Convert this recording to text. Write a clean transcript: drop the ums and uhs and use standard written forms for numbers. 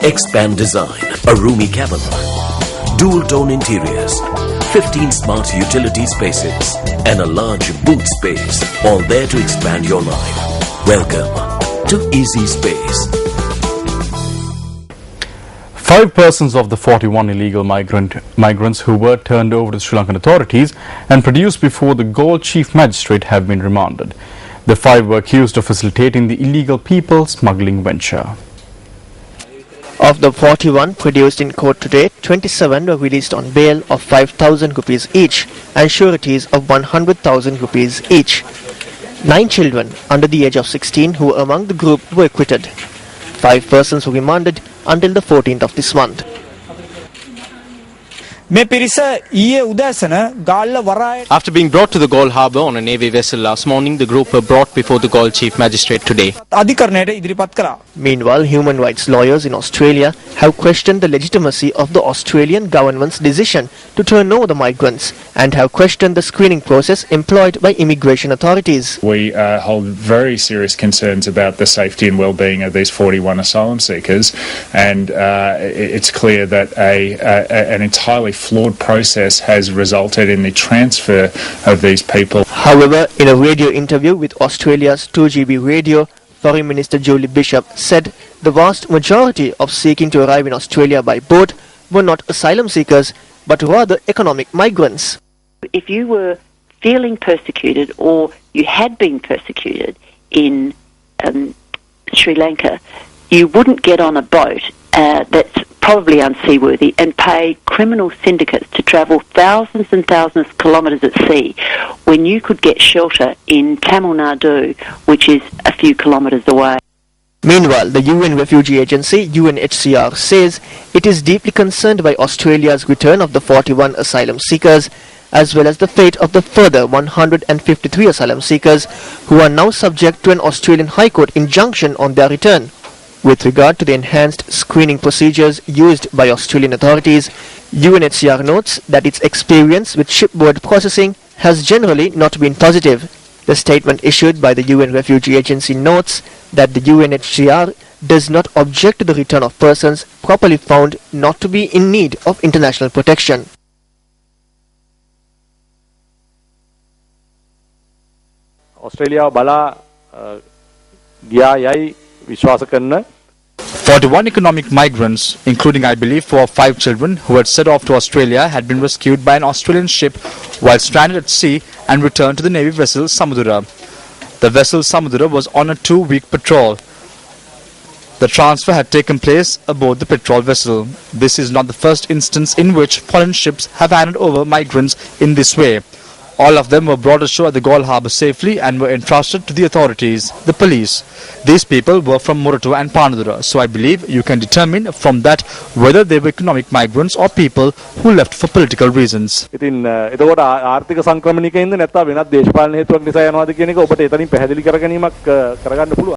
Expand design, a roomy cabin, dual-tone interiors, 15 smart utility spaces, and a large boot space, all there to expand your life. Welcome to Easy Space. 5 persons of the 41 illegal migrants who were turned over to Sri Lankan authorities and produced before the Galle Chief Magistrate have been remanded. The 5 were accused of facilitating the illegal people smuggling venture. Of the 41 produced in court today, 27 were released on bail of 5,000 rupees each and sureties of 100,000 rupees each. 9 children under the age of 16 who were among the group were acquitted. 5 persons were remanded until the 14th of this month. After being brought to the Galle harbour on a Navy vessel last morning, the group were brought before the Galle Chief Magistrate today. Meanwhile, human rights lawyers in Australia have questioned the legitimacy of the Australian government's decision to turn over the migrants and have questioned the screening process employed by immigration authorities. We hold very serious concerns about the safety and well-being of these 41 asylum seekers, and it's clear that an entirely flawed process has resulted in the transfer of these people. However, in a radio interview with Australia's 2GB radio, Foreign Minister Julie Bishop said the vast majority of seeking to arrive in Australia by boat were not asylum seekers, but rather economic migrants. If you were feeling persecuted or you had been persecuted in Sri Lanka, you wouldn't get on a boat that's probably unseaworthy and pay criminal syndicates to travel thousands and thousands of kilometres at sea when you could get shelter in Tamil Nadu, which is a few kilometres away. Meanwhile, the UN Refugee Agency, UNHCR, says it is deeply concerned by Australia's return of the 41 asylum seekers, as well as the fate of the further 153 asylum seekers who are now subject to an Australian High Court injunction on their return. With regard to the enhanced screening procedures used by Australian authorities, UNHCR notes that its experience with shipboard processing has generally not been positive. The statement issued by the UN Refugee Agency notes that the UNHCR does not object to the return of persons properly found not to be in need of international protection. Australia bala gya yai vishwasa karna. 41 economic migrants, including I believe 4 or 5 children who had set off to Australia, had been rescued by an Australian ship while stranded at sea and returned to the Navy vessel Samudra. The vessel Samudra was on a 2-week patrol. The transfer had taken place aboard the patrol vessel. This is not the first instance in which foreign ships have handed over migrants in this way. All of them were brought ashore at the Galle harbour safely and were entrusted to the authorities, the police. These people were from Moratuwa and Panadura, so I believe you can determine from that whether they were economic migrants or people who left for political reasons. ඉතින් එතකොට ආර්ථික සංක්‍රමණිකයින්ද නැත්නම් වෙනත් දේශපාලන හේතුවක් නිසා යනවාද කියන එක ඔබට එතනින් පැහැදිලි කර ගැනීමක් කරගන්න පුළුවන්.